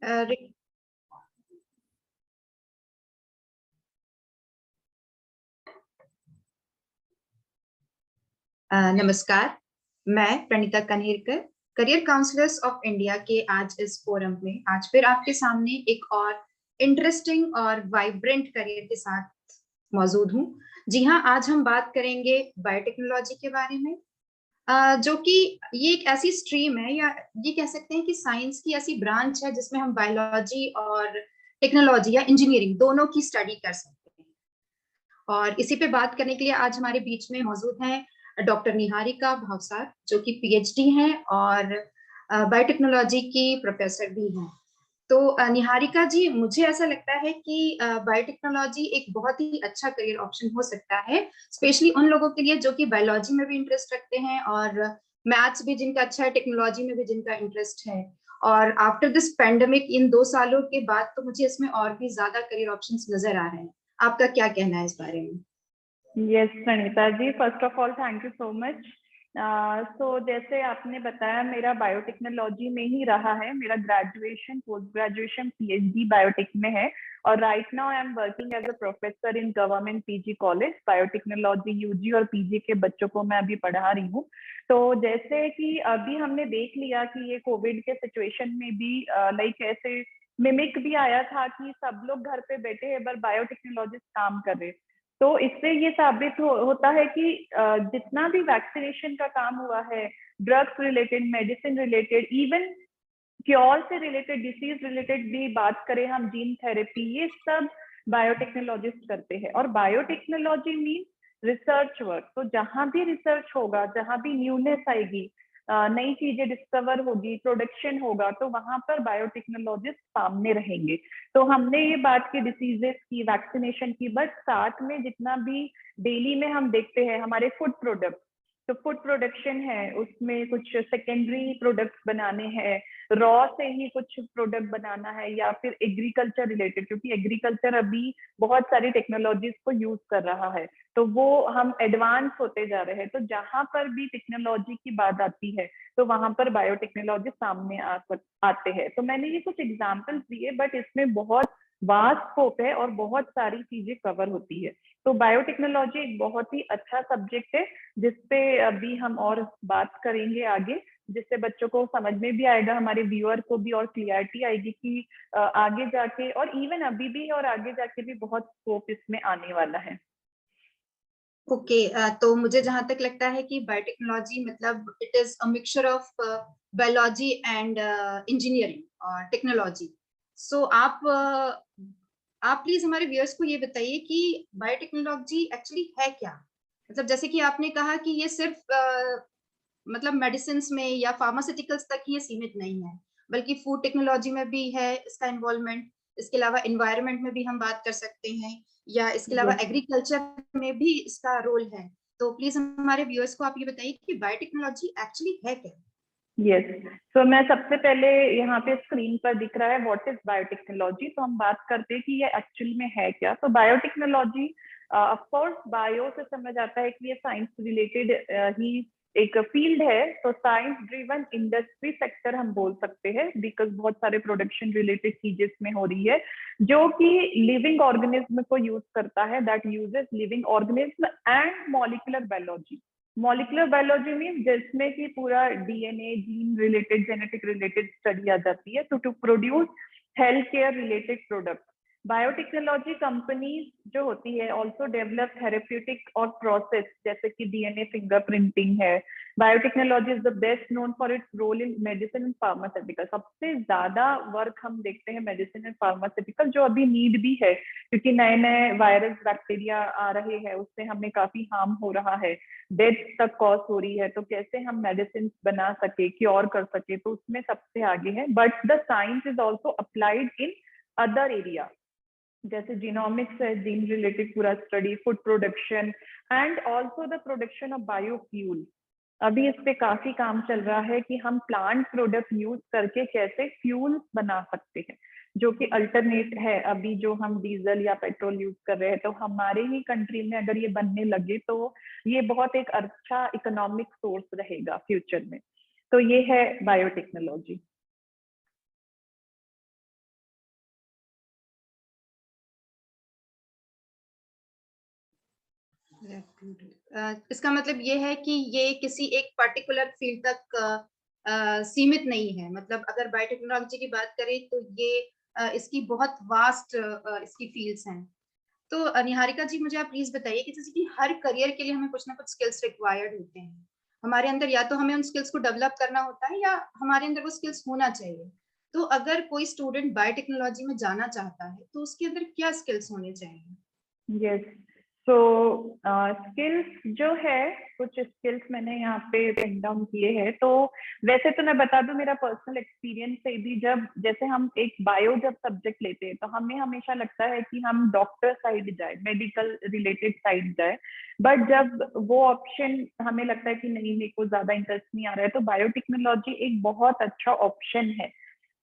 अ, नमस्कार। मैं Praneeta Kanerkar, career counsellors of India के आज इस फोरम में आज फिर आपके सामने एक और इंटरेस्टिंग और वाइब्रेंट करियर के साथ मौजूद हूँ। जी हाँ, आज हम बात करेंगे बायोटेक्नोलॉजी के बारे में, जो कि ये एक ऐसी स्ट्रीम है, या ये कह सकते हैं कि साइंस की ऐसी ब्रांच है जिसमें हम बायोलॉजी और टेक्नोलॉजी या इंजीनियरिंग दोनों की स्टडी कर सकते हैं। और इसी पे बात करने के लिए आज हमारे बीच में मौजूद हैं डॉक्टर निहारिका भावसार, जो कि पीएचडी हैं और बायोटेक्नोलॉजी की प्रोफेसर भी हैं। तो निहारिका जी, मुझे ऐसा लगता है कि बायोटेक्नोलॉजी एक बहुत ही अच्छा करियर ऑप्शन हो सकता है, स्पेशली उन लोगों के लिए जो कि बायोलॉजी में भी इंटरेस्ट रखते हैं और मैथ्स भी जिनका अच्छा है, टेक्नोलॉजी में भी जिनका इंटरेस्ट है। और आफ्टर दिस पेंडेमिक, इन 2 सालों के बाद तो मुझे इसमें और भी ज्यादा करियर ऑप्शंस नजर आ रहे हैं। आपका क्या कहना है इस बारे में? Yes Praneeta ji, first of all thank you so much. So जैसे आपने बताया, मेरा बायोटेक्नोलॉजी में ही रहा है। मेरा graduation, post graduation, PhD biotech में है और right now I am working as a professor in government PG college. Biotechnology UG और पीजी के बच्चों को मैं अभी पढ़ा रही हूँ। तो जैसे कि अभी हमने देख लिया कि ये कोविड के सिचुएशन में भी लाइक ऐसे मिमिक भी आया था कि सब लोग घर पे बैठे हैं पर बायोटेक्नोलॉजिस्ट काम कर रहे। तो इससे ये साबित होता है कि जितना भी वैक्सीनेशन का काम हुआ है, drugs related, medicine related, even cure से रिलेटेड, डिसीज रिलेटेड भी बात करें हम, जीन थेरेपी, ये सब बायोटेक्नोलॉजिस्ट करते हैं। और बायोटेक्नोलॉजी मीन रिसर्च वर्क। तो जहां भी रिसर्च होगा, जहां भी न्यूनेस आएगी, नई चीजें डिस्कवर होगी, प्रोडक्शन होगा, तो वहां पर बायोटेक्नोलॉजिस्ट सामने रहेंगे। तो हमने ये बात की डिसीजेस की, वैक्सीनेशन की, बट साथ में जितना भी डेली में हम देखते हैं हमारे फूड प्रोडक्ट, तो फूड प्रोडक्शन है, उसमें कुछ सेकेंडरी प्रोडक्ट्स बनाने हैं, रॉ से ही कुछ प्रोडक्ट बनाना है, या फिर एग्रीकल्चर रिलेटेड, क्योंकि एग्रीकल्चर अभी बहुत सारी टेक्नोलॉजीज को यूज कर रहा है, तो वो हम एडवांस होते जा रहे हैं। तो जहां पर भी टेक्नोलॉजी की बात आती है तो वहां पर बायोटेक्नोलॉजी सामने आते हैं। तो मैंने ये कुछ एग्जाम्पल्स दिए, बट इसमें बहुत वास्ट स्कोप है और बहुत सारी चीजें कवर होती है। तो बायोटेक्नोलॉजी एक बहुत ही अच्छा सब्जेक्ट है जिसपे अभी हम और बात करेंगे आगे, जिससे बच्चों को समझ में भी आएगा, हमारे व्यूअर को भी और क्लियरिटी आएगी कि आगे जाके, और इवन अभी भी और आगे जाके भी बहुत स्कोप इसमें आने वाला है। ओके, तो मुझे जहां तक लगता है कि बायोटेक्नोलॉजी मतलब it is a mixture of biology and engineering और टेक्नोलॉजी। सो आप प्लीज हमारे व्यूअर्स को ये बताइए कि बायोटेक्नोलॉजी एक्चुअली है क्या। मतलब जैसे कि आपने कहा कि ये सिर्फ मतलब मेडिसिन में या फार्मास्यूटिकल्स तक ही ये सीमित नहीं है, बल्कि फूड टेक्नोलॉजी में भी है इसका इन्वॉल्वमेंट। इसके अलावा एनवायरनमेंट में भी हम बात कर सकते हैं, या इसके अलावा Yes. एग्रीकल्चर में भी इसका रोल है। तो प्लीज हमारे व्यूअर्स को आप ये बताइए कि बायोटेक्नोलॉजी एक्चुअली है क्या। यस, तो मैं सबसे पहले, यहाँ पे स्क्रीन पर दिख रहा है व्हाट इज बायोटेक्नोलॉजी, तो हम बात करते हैं कि ये एक्चुअल में है क्या। तो बायोटेक्नोलॉजी, ऑफ कोर्स बायो से समझ आता है कि ये साइंस रिलेटेड ही एक फील्ड है। तो साइंस ड्रिवन इंडस्ट्री सेक्टर हम बोल सकते हैं, बिकॉज बहुत सारे प्रोडक्शन रिलेटेड चीजें इसमें हो रही है जो कि लिविंग ऑर्गेनिज्म को यूज करता है, that uses living organism and molecular biology. Molecular biology mean जिसमें कि पूरा DNA, gene related, genetic related study आ जाती है, to produce health care related product. Biotechnology companies जो होती है ऑल्सो डेवलप थेरेप्यूटिक और प्रोसेस, जैसे कि डीएनए फिंगरप्रिंटिंग है। Biotechnology is the best known for its role in medicine and pharmaceutical. सबसे ज्यादा वर्क हम देखते हैं मेडिसिन एंड फार्मास्यूटिकल, जो अभी नीड भी है, क्योंकि नए नए वायरस बैक्टीरिया आ रहे हैं, उससे हमें काफी हार्म हो रहा है, डेथ तक कॉज हो रही है। तो कैसे हम मेडिसिन बना सके, क्योर कर सके, तो उसमें सबसे आगे है। But the science is also applied in other area, जैसे जीनोमिक्स है, जीन रिलेटेड पूरा study, food production and also the production of biofuel. अभी इस पे काफी काम चल रहा है कि हम प्लांट प्रोडक्ट यूज करके कैसे फ्यूल बना सकते हैं, जो कि अल्टरनेट है अभी जो हम डीजल या पेट्रोल यूज कर रहे हैं। तो हमारे ही कंट्री में अगर ये बनने लगे तो ये बहुत एक अच्छा इकोनॉमिक सोर्स रहेगा फ्यूचर में। तो ये है बायोटेक्नोलॉजी। इसका मतलब ये है कि ये किसी एक पर्टिकुलर फील्ड तक सीमित नहीं है। मतलब अगर बायोटेक्नोलॉजी की बात करें तो ये इसकी बहुत वास्ट इसकी फील्ड्स हैं। तो निहारिका जी, मुझे आप प्लीज बताइए कि जैसे कि हर करियर के लिए हमें कुछ ना कुछ स्किल्स रिक्वायर्ड होते हैं हमारे अंदर, या तो हमें उन स्किल्स को डेवलप करना होता है या हमारे अंदर वो स्किल्स होना चाहिए। तो अगर कोई स्टूडेंट बायोटेक्नोलॉजी में जाना चाहता है तो उसके अंदर क्या स्किल्स होने चाहिए? यस, सो स्किल्स जो है, कुछ स्किल्स मैंने यहाँ पे पिन डाउन किए हैं। तो वैसे तो मैं बता दूं मेरा पर्सनल एक्सपीरियंस से भी, जब जैसे हम एक बायो जब सब्जेक्ट लेते हैं तो हमें हमेशा लगता है कि हम डॉक्टर साइड जाए, मेडिकल रिलेटेड साइड जाए। बट जब वो ऑप्शन हमें लगता है कि नहीं, मेरे को ज्यादा इंटरेस्ट नहीं आ रहा है, तो बायोटेक्नोलॉजी एक बहुत अच्छा ऑप्शन है।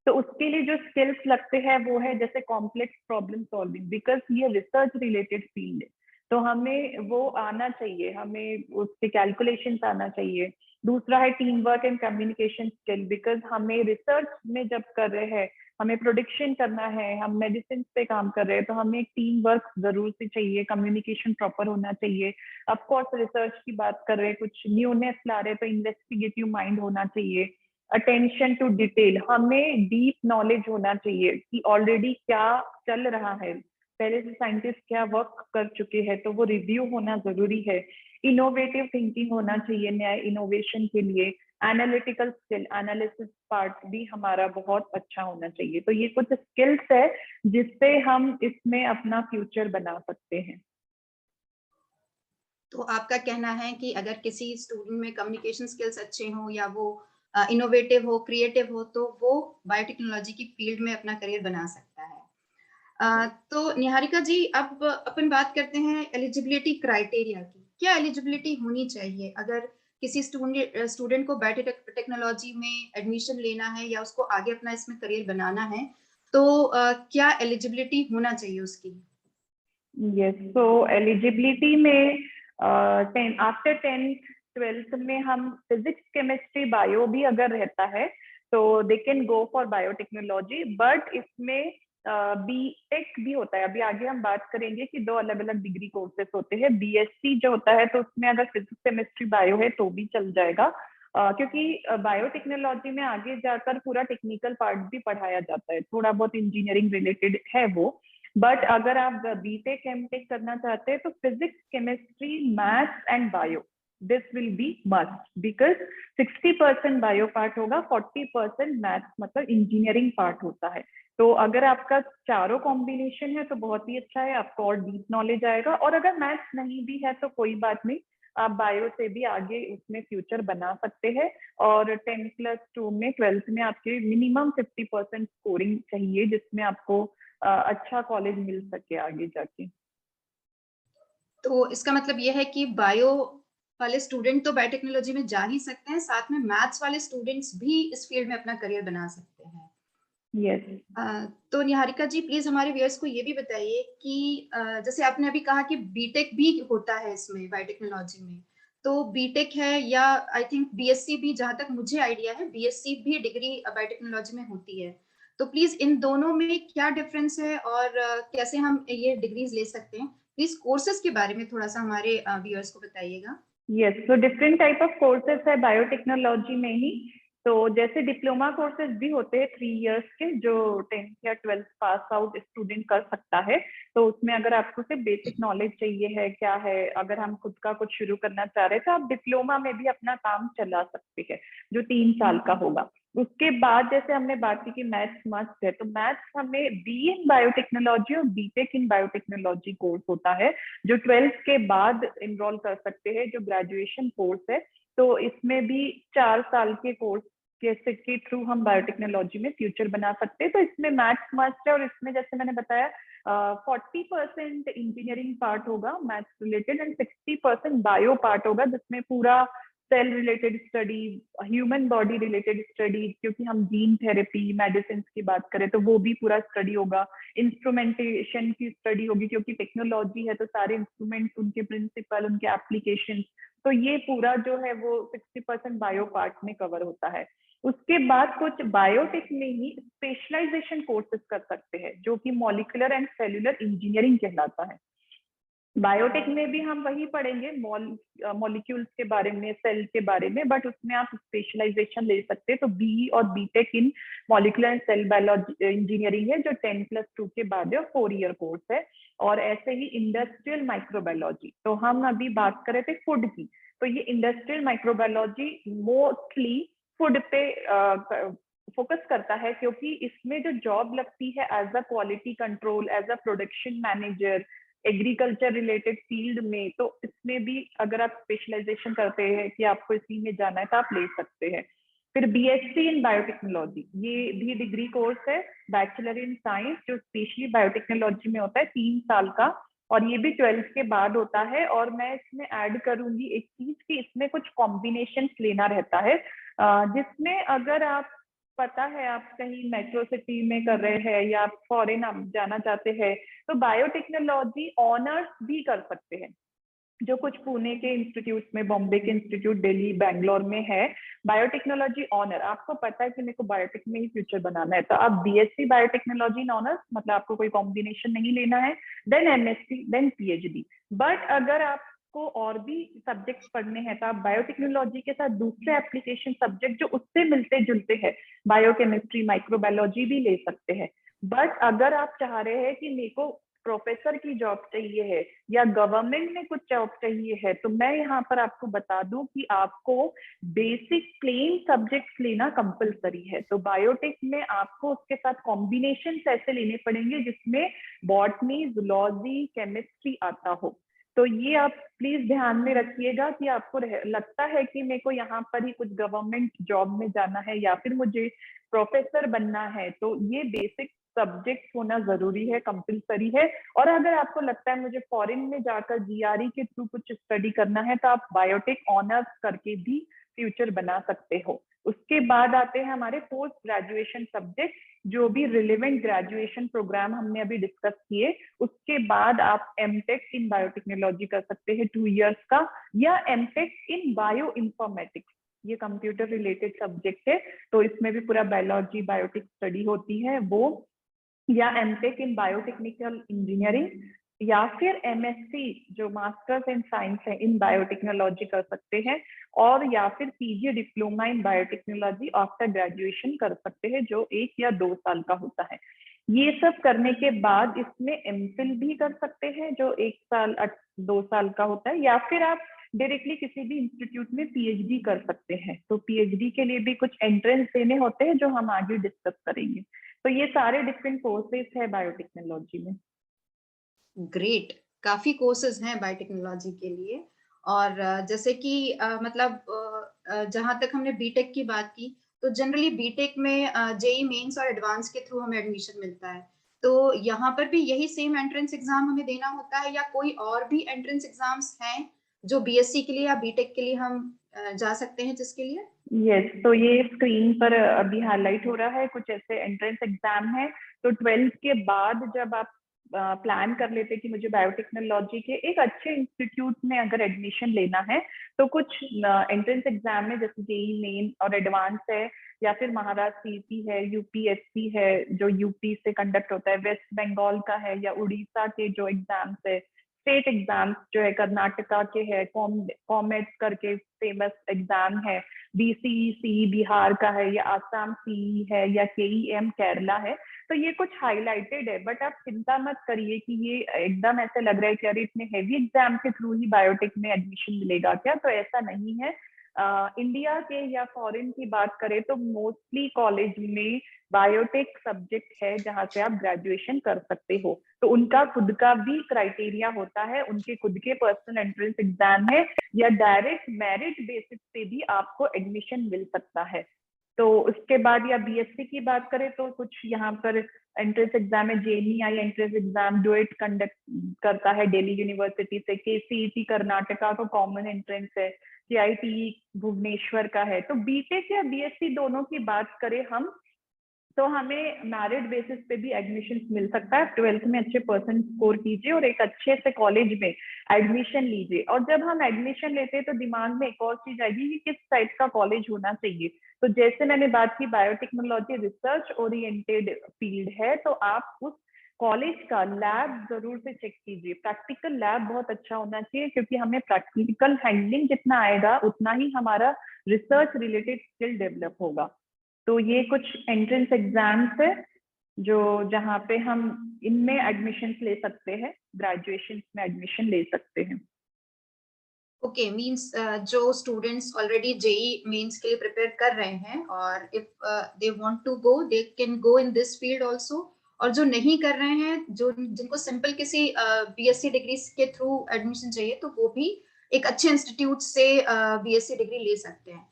तो उसके लिए जो स्किल्स लगते हैं वो है जैसे कॉम्प्लेक्स प्रॉब्लम सॉल्विंग, बिकॉज ये रिसर्च रिलेटेड फील्ड है। तो हमें वो आना चाहिए, हमें उसके कैलकुलेशंस आना चाहिए। दूसरा है team work and communication skill, because हमें रिसर्च में जब कर रहे हैं, हमें प्रोडिक्शन करना है, हम मेडिसिन पे काम कर रहे हैं, तो हमें टीम वर्क जरूर से चाहिए, कम्युनिकेशन प्रॉपर होना चाहिए। ऑफ कोर्स रिसर्च की बात कर रहे हैं, कुछ न्यूनेस ला रहे हैं, तो इन्वेस्टिगेटिव माइंड होना चाहिए। अटेंशन टू डिटेल, हमें डीप नॉलेज होना चाहिए कि ऑलरेडी क्या चल रहा है, पहले से साइंटिस्ट क्या वर्क कर चुके हैं, तो वो रिव्यू होना जरूरी है। इनोवेटिव थिंकिंग होना चाहिए नया इनोवेशन के लिए। एनालिटिकल स्किल, एनालिसिस पार्ट भी हमारा बहुत अच्छा होना चाहिए। तो ये कुछ स्किल्स है जिससे हम इसमें अपना फ्यूचर बना सकते हैं। तो आपका कहना है कि अगर किसी स्टूडेंट में कम्युनिकेशन स्किल्स अच्छे हों या वो इनोवेटिव हो, क्रिएटिव हो, तो वो बायोटेक्नोलॉजी की फील्ड में अपना करियर बना सकता है। तो निहारिका जी, अब अपन बात करते हैं एलिजिबिलिटी क्राइटेरिया की। क्या एलिजिबिलिटी होनी चाहिए अगर किसी स्टूडेंट को बायोटेक्नोलॉजी में एडमिशन लेना है या उसको आगे अपना इसमें करियर बनाना है, तो क्या एलिजिबिलिटी होना चाहिए उसकी? यस, सो एलिजिबिलिटी में आफ्टर 10th 12th में हम फिजिक्स केमिस्ट्री बायो भी अगर रहता है तो दे can go for biotechnology. But इसमें बी टेक भी होता है। अभी आगे हम बात करेंगे कि दो अलग अलग डिग्री कोर्सेस होते हैं। बीएससी जो होता है तो उसमें अगर फिजिक्स केमिस्ट्री बायो है तो भी चल जाएगा, क्योंकि बायोटेक्नोलॉजी में आगे जाकर पूरा टेक्निकल पार्ट भी पढ़ाया जाता है, थोड़ा बहुत इंजीनियरिंग रिलेटेड है वो। बट अगर आप बीटेक एमटेक करना चाहते हैं तो physics chemistry maths and bio, this will be must, because 60% bio part होगा, 40% मैथ्स मतलब इंजीनियरिंग पार्ट होता है। तो अगर आपका चारों कॉम्बिनेशन है तो बहुत ही अच्छा है, आपको और डीप नॉलेज आएगा। और अगर मैथ्स नहीं भी है तो कोई बात नहीं, आप बायो से भी आगे उसमें फ्यूचर बना सकते हैं। और 10+2 में 12th में आपके मिनिमम 50% स्कोरिंग चाहिए, जिसमें आपको अच्छा कॉलेज मिल सके आगे जाके। तो इसका मतलब ये है कि बायो वाले स्टूडेंट तो बायोटेक्नोलॉजी में जा ही सकते हैं, साथ में मैथ्स वाले स्टूडेंट्स भी इस फील्ड में अपना करियर बना सकते हैं। यस। तो निहारिका जी, प्लीज हमारे व्यूअर्स को ये भी बताइए कि जैसे आपने अभी कहा कि बीटेक भी होता है इसमें बायोटेक्नोलॉजी में, तो बीटेक है या आई थिंक बीएससी भी, जहां तक मुझे आइडिया है बीएससी भी डिग्री बायोटेक्नोलॉजी में होती है। तो प्लीज इन दोनों में क्या डिफरेंस है और कैसे हम ये डिग्रीज ले सकते हैं? प्लीज कोर्सेज के बारे में थोड़ा सा हमारे व्यूअर्स को बताइएगा। यस, तो डिफरेंट टाइप ऑफ कोर्सेस है बायोटेक्नोलॉजी में ही। तो जैसे डिप्लोमा कोर्सेज भी होते हैं 3 इयर्स के, जो 10th या 12th पास आउट स्टूडेंट कर सकता है। तो उसमें अगर आपको सिर्फ बेसिक नॉलेज चाहिए है क्या है, अगर हम खुद का कुछ शुरू करना चाह रहे हैं तो आप डिप्लोमा में भी अपना काम चला सकते हैं, जो 3 साल का होगा। उसके बाद जैसे हमने बात की कि मैथ्स मस्ट है, तो मैथ्स हमें बी इन बायोटेक्नोलॉजी और बीटेक इन बायोटेक्नोलॉजी कोर्स होता है, जो 12th के बाद इनरोल कर सकते हैं, जो ग्रेजुएशन कोर्स है। तो इसमें भी 4 साल के कोर्स के थ्रू हम बायोटेक्नोलॉजी में फ्यूचर बना सकते हैं। तो इसमें मैथ्स मस्ट है, और इसमें जैसे मैंने बताया 40% इंजीनियरिंग पार्ट होगा maths related, and 60% bio part होगा, जिसमें पूरा cell related study, human body related study, क्योंकि हम जीन थेरेपी मेडिसिन की बात करें तो वो भी पूरा स्टडी होगा। इंस्ट्रूमेंटेशन की स्टडी होगी, क्योंकि टेक्नोलॉजी है तो सारे इंस्ट्रूमेंट्स, उनके प्रिंसिपल, उनके एप्लीकेशन, तो ये पूरा जो है वो 60% बायो पार्ट में कवर होता है। उसके बाद कुछ बायोटेक में ही स्पेशलाइजेशन कोर्सेज कर सकते हैं, जो कि मॉलिक्यूलर एंड सेल्यूलर इंजीनियरिंग कहलाता है। बायोटेक में भी हम वही पढ़ेंगे, मॉलिक्यूल्स के बारे में, सेल के बारे में, बट उसमें आप स्पेशलाइजेशन ले सकते हैं। तो बी और BTech in molecular and cell biology engineering है, जो 10+2 के बाद है और 4 ईयर कोर्स है। और ऐसे ही इंडस्ट्रियल माइक्रोबायोलॉजी, तो हम अभी बात कर रहे थे फूड की, तो ये इंडस्ट्रियल माइक्रोबायोलॉजी मोस्टली फूड पे फोकस करता है, क्योंकि इसमें जो जॉब लगती है as a quality control, as a production manager, agriculture related field में, तो इसमें भी अगर आप स्पेशलाइजेशन करते हैं कि आपको इसी में जाना है तो आप ले सकते हैं। फिर बीएससी इन बायोटेक्नोलॉजी, ये भी डिग्री कोर्स है, बैचलर इन साइंस, जो स्पेशली बायोटेक्नोलॉजी में होता है, 3 साल का, और ये भी 12th के बाद होता है। और मैं इसमें ऐड करूंगी एक चीज कि इसमें कुछ कॉम्बिनेशन लेना रहता है, जिसमें अगर आप, पता है आप कहीं मेट्रो सिटी में कर रहे हैं या आप फॉरेन आप जाना चाहते हैं, तो बायोटेक्नोलॉजी ऑनर्स भी कर सकते हैं, जो कुछ पुणे के इंस्टीट्यूट में, बॉम्बे के इंस्टीट्यूट, दिल्ली, बैंगलोर में है। बायोटेक्नोलॉजी ऑनर, आपको पता है कि मेरे को बायोटेक में ही फ्यूचर बनाना है, तो आप बीएससी बायोटेक्नोलॉजी इन ऑनर्स, मतलब आपको कोई कॉम्बिनेशन नहीं लेना है, then MSc, then PhD. But अगर आपको और भी सब्जेक्ट पढ़ने हैं तो आप बायोटेक्नोलॉजी के साथ दूसरे एप्लीकेशन सब्जेक्ट जो उससे मिलते जुलते हैं, बायोकेमिस्ट्री, माइक्रोबायोलॉजी भी ले सकते हैं। बट अगर आप चाह रहे हैं कि मेरे को प्रोफेसर की जॉब चाहिए है या गवर्नमेंट में कुछ जॉब चाहिए है, तो मैं यहाँ पर आपको बता दूं कि आपको बेसिक प्लेन सब्जेक्ट्स लेना कंपलसरी है। तो बायोटेक में आपको उसके साथ कॉम्बिनेशन ऐसे लेने पड़ेंगे जिसमें बॉटनी, जूलॉजी, केमिस्ट्री आता हो। तो ये आप प्लीज ध्यान में रखिएगा कि आपको लगता है कि मेरे को यहाँ पर ही कुछ गवर्नमेंट जॉब में जाना है या फिर मुझे प्रोफेसर बनना है, तो ये बेसिक सब्जेक्ट होना जरूरी है, कंपलसरी है। और अगर आपको लगता है मुझे फॉरेन में जाकर जीआरई के थ्रू कुछ स्टडी करना है, तो आप बायोटेक ऑनर्स करके भी फ्यूचर बना सकते हो। उसके बाद आते हैं हमारे पोस्ट ग्रेजुएशन सब्जेक्ट, जो भी रिलेवेंट ग्रेजुएशन प्रोग्राम हमने अभी डिस्कस किए। उसके बाद आप एमटेक इन बायोटेक्नोलॉजी कर सकते हैं 2 इयर्स का, या एमटेक इन बायो इंफॉर्मेटिक्स, ये कंप्यूटर रिलेटेड सब्जेक्ट है, तो इसमें भी पूरा बायोलॉजी, बायोटिक स्टडी होती है वो, या एमटेक इन बायोटेक्निकल इंजीनियरिंग, या फिर एमएससी जो मास्टर्स इन साइंस है इन बायोटेक्नोलॉजी कर सकते हैं, और या फिर PG diploma in biotechnology after graduation कर सकते हैं, जो 1 या 2 साल का होता है। ये सब करने के बाद इसमें एमफिल भी कर सकते हैं, जो 1 साल 2 साल का होता है, या फिर आप डायरेक्टली किसी भी इंस्टीट्यूट में पीएचडी कर सकते हैं। तो पीएचडी के लिए भी कुछ एंट्रेंस देने होते हैं, जो हम आगे डिस्कस करेंगे। तो ये सारे डिफरेंट कोर्सेज है बायोटेक्नोलॉजी में। ग्रेट, काफी कोर्सेज हैं बायोटेक्नोलॉजी के लिए। और जैसे कि मतलब जहां तक हमने बीटेक की बात की, तो जनरली बीटेक में जेई मेंस और एडवांस के थ्रू हमें एडमिशन मिलता है। तो यहाँ पर भी यही सेम एंट्रेंस एग्जाम हमें देना होता है, या कोई और भी एंट्रेंस एग्जाम्स हैं जो बीएससी के लिए या बीटेक के लिए हम जा सकते हैं, जिसके लिए? यस, तो ये स्क्रीन पर अभी हाईलाइट हो रहा है, कुछ ऐसे एंट्रेंस एग्जाम है। तो 12th के बाद जब आप प्लान कर लेते कि मुझे बायोटेक्नोलॉजी के एक अच्छे इंस्टीट्यूट में अगर एडमिशन लेना है, तो कुछ एंट्रेंस एग्जाम है, जैसे जेई मेन और एडवांस है, या फिर महाराष्ट्र सीईटी है, यूपीएससी है जो यूपी से कंडक्ट होता है, वेस्ट बंगाल का है, या उड़ीसा के जो एग्जाम्स है, स्टेट एग्जाम्स जो है कर्नाटका के है, कॉमेट करके फेमस एग्जाम है, बीसीईसी बिहार का है, या आसाम सी है, या केईएम केरला है। तो ये कुछ हाईलाइटेड है, बट आप चिंता मत करिए कि ये एकदम ऐसे लग रहा है कि अरे इतने हैवी एग्जाम के थ्रू ही बायोटेक में एडमिशन मिलेगा क्या, तो ऐसा नहीं है। इंडिया के या फॉरेन की बात करें तो मोस्टली कॉलेज में बायोटेक सब्जेक्ट है जहां से आप ग्रेजुएशन कर सकते हो। तो उनका खुद का भी क्राइटेरिया होता है, उनके खुद के पर्सनल एंट्रेंस एग्जाम है, या डायरेक्ट मेरिट बेसिस पे भी आपको एडमिशन मिल सकता है। तो उसके बाद या बीएससी की बात करें तो कुछ यहाँ पर एंट्रेंस एग्जाम है, JEE entrance exam duet conduct करता है दिल्ली यूनिवर्सिटी से, केसीईटी कर्नाटका का कॉमन एंट्रेंस है, सीआईटी भुवनेश्वर का है। तो बीटेक या बीएससी दोनों की बात करें हम, तो हमें मेरिट बेसिस पे भी एडमिशन मिल सकता है। 12th में अच्छे परसेंट स्कोर कीजिए और एक अच्छे से कॉलेज में एडमिशन लीजिए। और जब हम एडमिशन लेते हैं तो दिमाग में एक और चीज आएगी कि किस टाइप का कॉलेज होना चाहिए। तो जैसे मैंने बात की, बायोटेक्नोलॉजी रिसर्च ओरिएंटेड फील्ड है, तो आप उस कॉलेज का लैब जरूर से चेक कीजिए, प्रैक्टिकल लैब बहुत अच्छा होना चाहिए, क्योंकि हमें प्रैक्टिकल हैंडलिंग जितना आएगा उतना ही हमारा रिसर्च रिलेटेड स्किल डेवलप होगा। तो ये कुछ एंट्रेंस एग्जाम्स है जो जहाँ पे हम इनमें एडमिशन ले सकते हैं, ग्रेजुएशन में एडमिशन ले सकते हैं। ओके, मींस जो स्टूडेंट्स ऑलरेडी जेई मेंस के लिए प्रिपेयर कर रहे हैं और if they want to go they can go in this field also, और जो नहीं कर रहे हैं, जो जिनको सिंपल किसी बीएससी डिग्री के थ्रू एडमिशन चाहिए, तो वो भी एक अच्छे इंस्टीट्यूट से बीएससी डिग्री ले सकते हैं।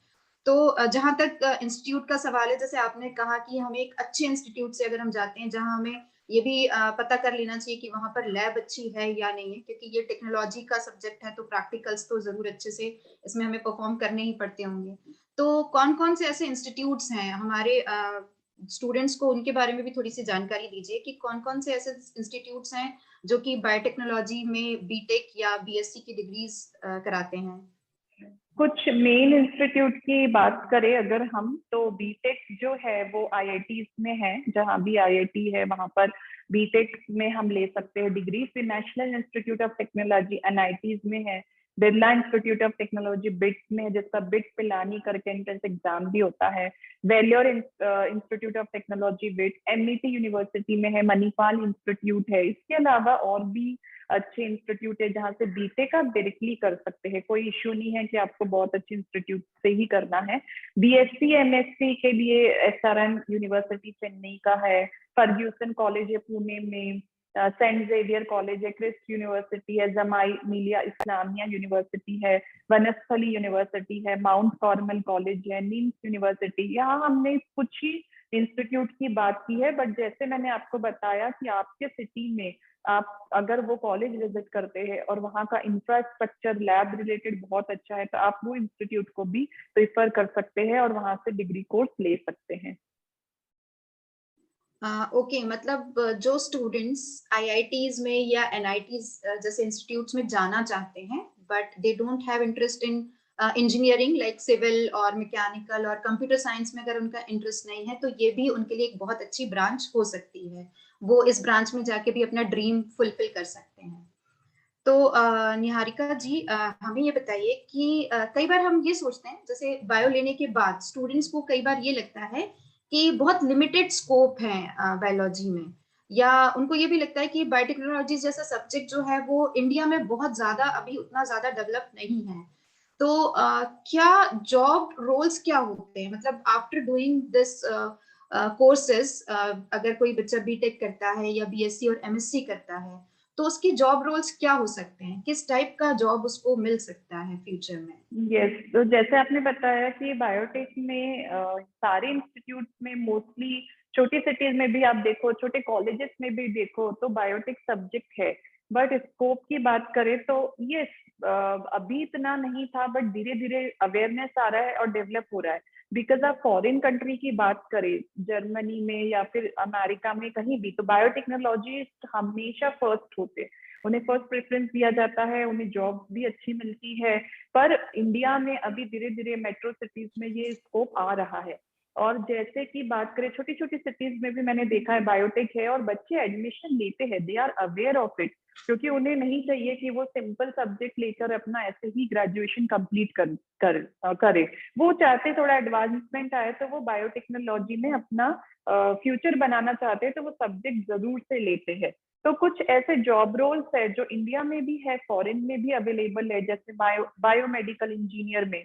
तो जहां तक इंस्टीट्यूट का सवाल है, जैसे आपने कहा कि हमें एक अच्छे इंस्टीट्यूट से अगर हम जाते हैं जहां हमें ये भी पता कर लेना चाहिए कि वहां पर लैब अच्छी है या नहीं है, क्योंकि ये टेक्नोलॉजी का सब्जेक्ट है तो प्रैक्टिकल्स तो जरूर अच्छे से इसमें हमें परफॉर्म करने ही पड़ते होंगे। तो कौन कौन से ऐसे इंस्टीट्यूट्स हैं हमारे स्टूडेंट्स को, उनके बारे में भी थोड़ी सी जानकारी दीजिए कि कौन कौन से ऐसे इंस्टीट्यूट्स हैं जो कि बायोटेक्नोलॉजी में बीटेक या बीएससी की डिग्रीज कराते हैं। कुछ मेन इंस्टीट्यूट की बात करें अगर हम, तो बीटेक जो है वो आईआईटी में है, जहाँ भी आईआईटी है वहां पर बीटेक में हम ले सकते हैं डिग्री। फिर national institute of technology NITs में है, Birla institute of technology bits में है, जिसका बिट पिलानी करके एंट्रेंस एग्जाम भी होता है। Valour institute of technology bit MET university में है, मणिपाल इंस्टीट्यूट है। इसके अलावा और भी अच्छे इंस्टीट्यूट है जहाँ से बीटेक आप डायरेक्टली कर सकते हैं, कोई इश्यू नहीं है कि आपको बहुत अच्छे इंस्टीट्यूट से ही करना है। बीएससी एमएससी के लिए एसआरएम यूनिवर्सिटी चेन्नई का है, फर्ग्यूसन कॉलेज है पुणे में, सेंट जेवियर कॉलेज है, क्रिस्ट यूनिवर्सिटी है, जमाई मिलिया इस्लामिया यूनिवर्सिटी है, वनस्थली यूनिवर्सिटी है, माउंट कार्मल कॉलेज है, नीम्स यूनिवर्सिटी। यहाँ हमने कुछ ही इंस्टीट्यूट की बात की है, बट जैसे मैंने आपको बताया कि आपके सिटी में आप अगर वो कॉलेज विजिट करते हैं और वहाँ का इंफ्रास्ट्रक्चर लैब रिलेटेड बहुत अच्छा है, तो आप वो इंस्टीट्यूट को भी प्रेफर कर सकते हैं और वहाँ से डिग्री कोर्स ले सकते हैं। ओके, मतलब जो स्टूडेंट्स आईआईटीज में या एनआईटीज जैसे इंस्टीट्यूट्स में जाना चाहते हैं but they don't have interest in engineering like civil और मैकेनिकल और कंप्यूटर साइंस में, अगर उनका इंटरेस्ट नहीं है तो ये भी उनके लिए एक बहुत अच्छी ब्रांच हो सकती है। वो इस ब्रांच में जाके भी अपना ड्रीम फुलफिल कर सकते हैं। तो निहारिका जी, हमें ये बताइए कि कई बार हम ये सोचते हैं, जैसे बायो लेने के बाद स्टूडेंट्स को कई बार ये लगता है कि बहुत लिमिटेड स्कोप है बायोलॉजी में, या उनको ये भी लगता है कि बायोटेक्नोलॉजी जैसा सब्जेक्ट जो है वो इंडिया में बहुत ज्यादा अभी उतना ज्यादा डेवलप नहीं है। तो क्या जॉब रोल्स क्या होते हैं, मतलब आफ्टर डूइंग दिस कोर्सेज, अगर कोई बच्चा बीटेक करता है या बीएससी और एमएससी करता है, तो उसकी जॉब रोल्स क्या हो सकते हैं, किस टाइप का जॉब उसको मिल सकता है फ्यूचर में? यस, तो जैसे आपने बताया कि बायोटेक में सारे इंस्टीट्यूट में मोस्टली, छोटी सिटीज में भी आप देखो, छोटे कॉलेजेस में भी देखो, तो बायोटेक सब्जेक्ट है। बट स्कोप की बात करें तो ये अभी इतना नहीं था, बट धीरे धीरे अवेयरनेस आ रहा है और डेवलप हो रहा है। बिकॉज आप फॉरेन कंट्री की बात करें, जर्मनी में या फिर अमेरिका में कहीं भी, तो बायोटेक्नोलॉजिस्ट हमेशा फर्स्ट होते हैं, उन्हें फर्स्ट प्रेफरेंस दिया जाता है, उन्हें जॉब भी अच्छी मिलती है। पर इंडिया में अभी धीरे धीरे मेट्रो सिटीज में ये स्कोप आ रहा है। और जैसे कि बात करें छोटी छोटी सिटीज में भी मैंने देखा है बायोटेक है और बच्चे एडमिशन लेते हैं, they are aware of it, क्योंकि उन्हें नहीं चाहिए कि वो सिंपल सब्जेक्ट लेकर अपना ऐसे ही ग्रेजुएशन कंप्लीट करे। वो चाहते थोड़ा एडवांसमेंट आए, तो वो बायोटेक्नोलॉजी में अपना फ्यूचर बनाना चाहते हैं, तो वो सब्जेक्ट जरूर से लेते हैं। तो कुछ ऐसे जॉब रोल्स है जो इंडिया में भी है, फॉरेन में भी अवेलेबल है, जैसे बायोमेडिकल इंजीनियर में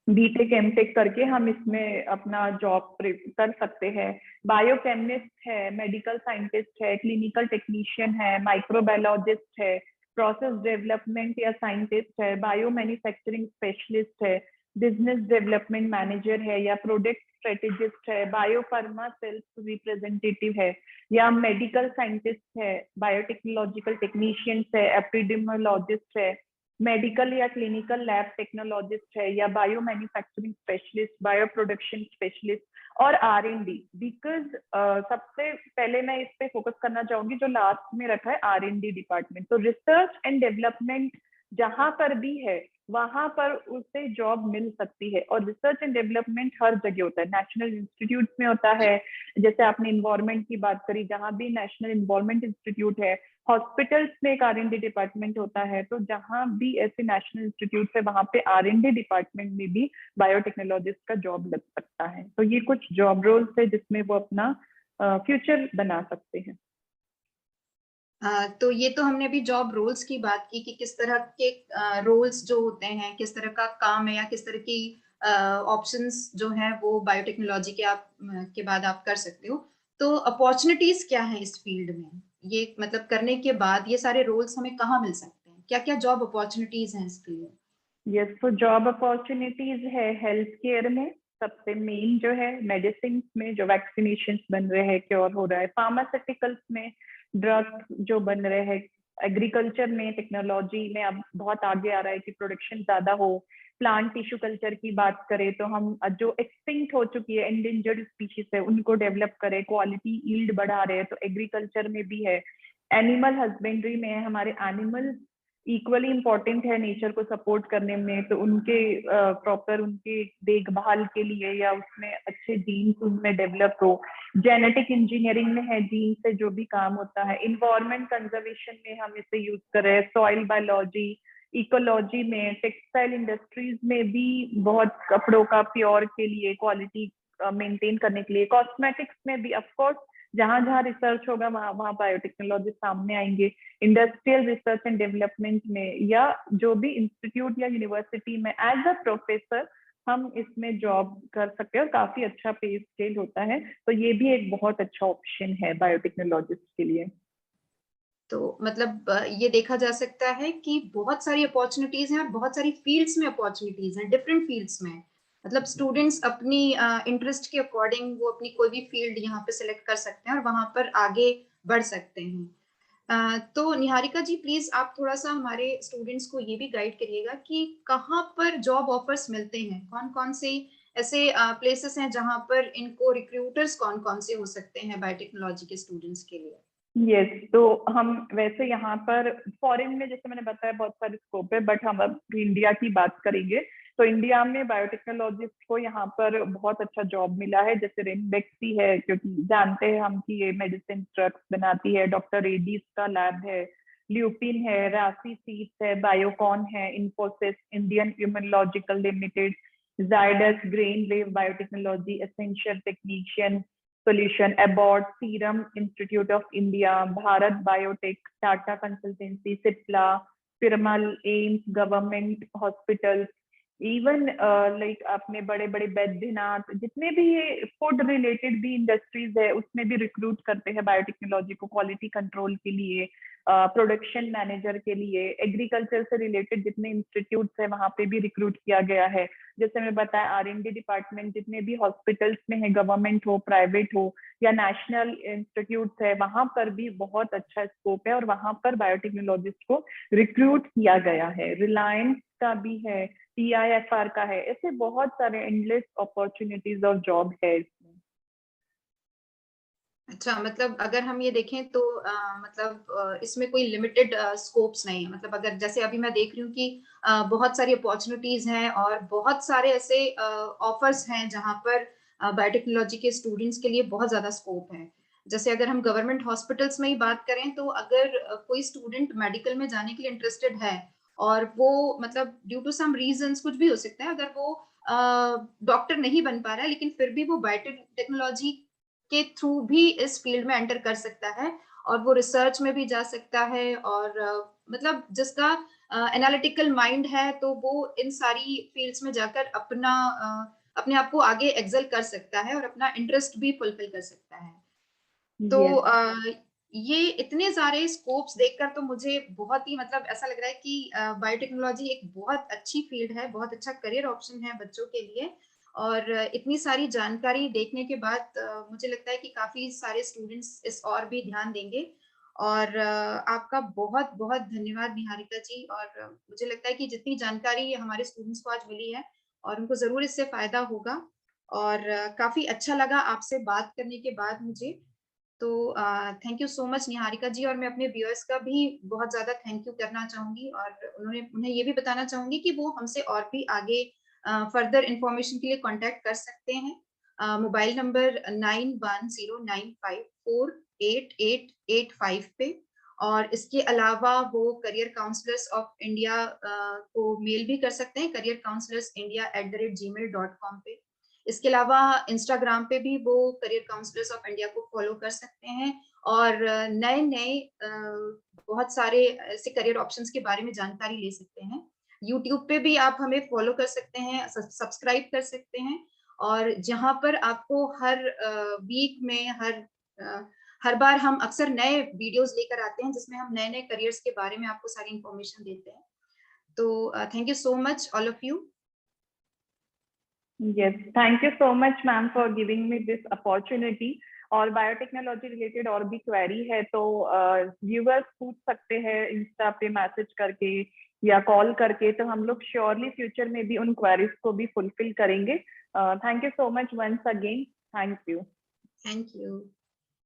बीटेक एमटेक करके हम इसमें अपना जॉब कर सकते हैं। बायोकेमिस्ट है, मेडिकल साइंटिस्ट है, क्लिनिकल टेक्नीशियन है, माइक्रोबायोलॉजिस्ट है, प्रोसेस डेवलपमेंट या साइंटिस्ट है, बायो मैन्युफैक्चरिंग स्पेशलिस्ट है, बिजनेस डेवलपमेंट मैनेजर है या प्रोडक्ट स्ट्रेटेजिस्ट है, बायोफार्मा सेल्स रिप्रेजेंटेटिव है या मेडिकल साइंटिस्ट है, बायोटेक्नोलॉजिकल टेक्नीशियंस है, एपिडेमियोलॉजिस्ट है, मेडिकल या क्लिनिकल लैब टेक्नोलॉजिस्ट है या bio manufacturing specialist, bio production specialist और R&D। बिकॉज सबसे पहले मैं इस पे फोकस करना चाहूंगी जो लास्ट में रखा है, R&D डिपार्टमेंट। तो रिसर्च एंड डेवलपमेंट जहां पर भी है वहां पर उसे जॉब मिल सकती है। और रिसर्च एंड डेवलपमेंट हर जगह होता है, नेशनल इंस्टीट्यूट में होता है, जैसे आपने इन्वायरमेंट की बात करी, जहां भी नेशनल इन्वायरमेंट इंस्टीट्यूट है, हॉस्पिटल्स में एक R&D डिपार्टमेंट होता है, तो जहां भी ऐसे नेशनल इंस्टीट्यूट है वहां पे R&D डिपार्टमेंट में भी बायोटेक्नोलॉजिस्ट का जॉब लग सकता है। तो ये कुछ जॉब रोल्स है जिसमें वो अपना फ्यूचर बना सकते हैं। तो ये तो हमने अभी जॉब रोल्स की बात की कि किस तरह के रोल्स जो होते हैं, किस तरह का काम है या किस तरह की ऑप्शंस जो हैं वो बायोटेक्नोलॉजी के के बाद आप कर सकते हो। तो अपॉर्चुनिटीज क्या हैं इस फील्ड में, ये मतलब करने के बाद ये सारे रोल्स हमें कहाँ मिल सकते हैं, क्या क्या जॉब अपॉर्चुनिटीज हैं इसके लिए? यस, तो जॉब अपॉर्चुनिटीज है हेल्थ केयर में, सबसे मेन जो है मेडिसिन में जो वैक्सीनेशन बन रहे हैं, क्योर हो रहा है, फार्मास्यूटिकल्स में ड्रग जो बन रहे हैं, एग्रीकल्चर में टेक्नोलॉजी में अब बहुत आगे आ रहा है कि प्रोडक्शन ज्यादा हो। प्लांट टिश्यू कल्चर की बात करें तो हम जो एक्सटिंक्ट हो चुकी है एंडेंजर्ड स्पीशीज है उनको डेवलप करें, क्वालिटी यील्ड बढ़ा रहे हैं, तो एग्रीकल्चर में भी है। एनिमल हस्बेंड्री में है, हमारे एनिमल इक्वली इम्पोर्टेंट है नेचर को सपोर्ट करने में, तो उनके प्रॉपर उनके देखभाल के लिए या उसमें अच्छे जीन्स उनमें डेवलप हो। जेनेटिक इंजीनियरिंग में है, जीन से जो भी काम होता है। इन्वायरमेंट कंजर्वेशन में हम इसे यूज कर रहे हैं, सॉइल बायोलॉजी, इकोलॉजी में, टेक्सटाइल इंडस्ट्रीज में भी बहुत कपड़ों का प्योर के लिए क्वालिटी मेंटेन करने के लिए, कॉस्मेटिक्स में भी ऑफकोर्स जहां जहां रिसर्च होगा वहां वहां बायोटेक्नोलॉजी सामने आएंगे। इंडस्ट्रियल रिसर्च एंड डेवलपमेंट में या जो भी इंस्टीट्यूट या यूनिवर्सिटी में एज अ प्रोफेसर हम इसमें जॉब कर सकते हैं और काफी अच्छा पे स्केल होता है, तो ये भी एक बहुत अच्छा ऑप्शन है बायोटेक्नोलॉजिस्ट के लिए। तो मतलब ये देखा जा सकता है कि बहुत सारी अपॉर्चुनिटीज हैं और बहुत सारी फील्ड्स में अपॉर्चुनिटीज हैं, डिफरेंट फील्ड्स में। मतलब स्टूडेंट्स अपनी इंटरेस्ट के अकॉर्डिंग वो अपनी कोई भी फील्ड यहाँ पे सिलेक्ट कर सकते हैं और वहां पर आगे बढ़ सकते हैं। तो निहारिका जी, प्लीज आप थोड़ा सा हमारे स्टूडेंट्स को ये भी गाइड करिएगा कि कहाँ पर जॉब ऑफर्स मिलते हैं, कौन कौन से ऐसे प्लेसेस हैं जहां पर इनको रिक्रूटर्स कौन कौन से हो सकते हैं बायोटेक्नोलॉजी के स्टूडेंट्स के लिए? यस, तो हम वैसे यहाँ पर फॉरेन में जैसे मैंने बताया बहुत सारे स्कोप है, बट हम अब इंडिया की बात करेंगे। तो इंडिया में बायोटेक्नोलॉजिस्ट को यहाँ पर बहुत अच्छा जॉब मिला है, जैसे रेनबेक्सी है, क्योंकि जानते हैं हम कि ये मेडिसिन ड्रग्स बनाती है, डॉक्टर रेड्डीज का लैब है, ल्यूपिन है, रासी सीड्स है, बायोकॉन है, Infosys, Indian immunological limited, Zydus grain wave biotechnology, essential technician solution, Abbott, serum institute of India, Bharat biotech, Tata consultancy, Cipla, Piramal, AIIMS, government hospital, even like अपने बड़े बड़े बैद्यनाथ, जितने भी ये फूड रिलेटेड भी इंडस्ट्रीज है उसमें भी रिक्रूट करते हैं बायोटेक्नोलॉजी को, क्वालिटी कंट्रोल के लिए, प्रोडक्शन मैनेजर के लिए। एग्रीकल्चर से रिलेटेड जितने इंस्टीट्यूट्स है वहां पे भी रिक्रूट किया गया है। जैसे मैं बताया R&D डिपार्टमेंट जितने भी हॉस्पिटल्स में है, गवर्नमेंट हो, प्राइवेट हो या नेशनल इंस्टीट्यूट है, वहां पर भी बहुत अच्छा स्कोप है और वहां पर बायोटेक्नोलॉजिस्ट को रिक्रूट किया गया है। रिलायंस का भी है, PIFR का है, ऐसे बहुत सारे एंडलेस अपॉर्चुनिटीज और जॉब है इसमें। अच्छा, मतलब अगर हम ये देखें तो मतलब इसमें कोई लिमिटेड स्कोप्स नहीं है। मतलब अगर जैसे अभी मैं देख रही हूँ कि बहुत सारी अपॉर्चुनिटीज हैं और बहुत सारे ऐसे ऑफर्स हैं जहां पर बायोटेक्नोलॉजी के स्टूडेंट्स के लिए बहुत ज्यादा स्कोप है। जैसे अगर हम गवर्नमेंट हॉस्पिटल्स में ही बात करें तो अगर कोई स्टूडेंट मेडिकल में जाने के लिए इंटरेस्टेड है और वो मतलब ड्यू टू सम रीजंस, कुछ भी हो सकता है, अगर वो डॉक्टर नहीं बन पा रहा है लेकिन फिर भी वो बायोटेक्नोलॉजी के थ्रू भी इस फील्ड में एंटर कर सकता है और वो रिसर्च में भी जा सकता है। और मतलब जिसका एनालिटिकल माइंड है तो वो इन सारी फील्ड्स में जाकर अपने आप को आगे एक्सेल कर सकता है और अपना इंटरेस्ट भी फुलफिल कर सकता है। तो यस, ये इतने सारे स्कोप्स देखकर तो मुझे बहुत ही मतलब ऐसा लग रहा है कि बायोटेक्नोलॉजी एक बहुत अच्छी फील्ड है, बहुत अच्छा करियर ऑप्शन है बच्चों के लिए। और इतनी सारी जानकारी देखने के बाद मुझे लगता है कि काफी सारे स्टूडेंट्स इस और भी ध्यान देंगे। और आपका बहुत बहुत धन्यवाद निहारिका जी। और मुझे लगता है कि जितनी जानकारी हमारे स्टूडेंट्स को आज मिली है और उनको जरूर इससे फायदा होगा। और काफी अच्छा लगा आपसे बात करने के बाद मुझे। तो thank you so much Niharika ji, और मैं अपने व्यूअर्स का भी बहुत ज्यादा थैंक यू करना चाहूंगी, और उन्हें ये भी बताना चाहूंगी कि वो हमसे और भी आगे फर्दर इंफॉर्मेशन के लिए कांटेक्ट कर सकते हैं। मोबाइल नंबर 9109548885 पे, और इसके अलावा वो करियर काउंसलर्स ऑफ इंडिया को मेल भी कर सकते हैं, careercounselorsindia@gmail.com पे। इसके अलावा इंस्टाग्राम पे भी वो करियर काउंसलर्स ऑफ इंडिया को फॉलो कर सकते हैं, और नए नए बहुत सारे ऐसे करियर ऑप्शंस के बारे में जानकारी ले सकते हैं। यूट्यूब पे भी आप हमें फॉलो कर सकते हैं, सब्सक्राइब कर सकते हैं, और जहां पर आपको हर वीक में हर बार हम अक्सर नए वीडियोस लेकर आते हैं जिसमें हम नए नए करियर्स के बारे में आपको सारी इंफॉर्मेशन देते हैं। तो thank you so much all of you. Yes, thank you so much ma'am for giving me this opportunity. और बायोटेक्नोलॉजी रिलेटेड और भी क्वेरी है तो व्यूअर्स पूछ सकते हैं इंस्टा पे मैसेज करके या कॉल करके, तो हम लोग श्योरली फ्यूचर में भी उन क्वेरीज को भी फुलफिल करेंगे। Thank you so much once again. Thank you. Thank you.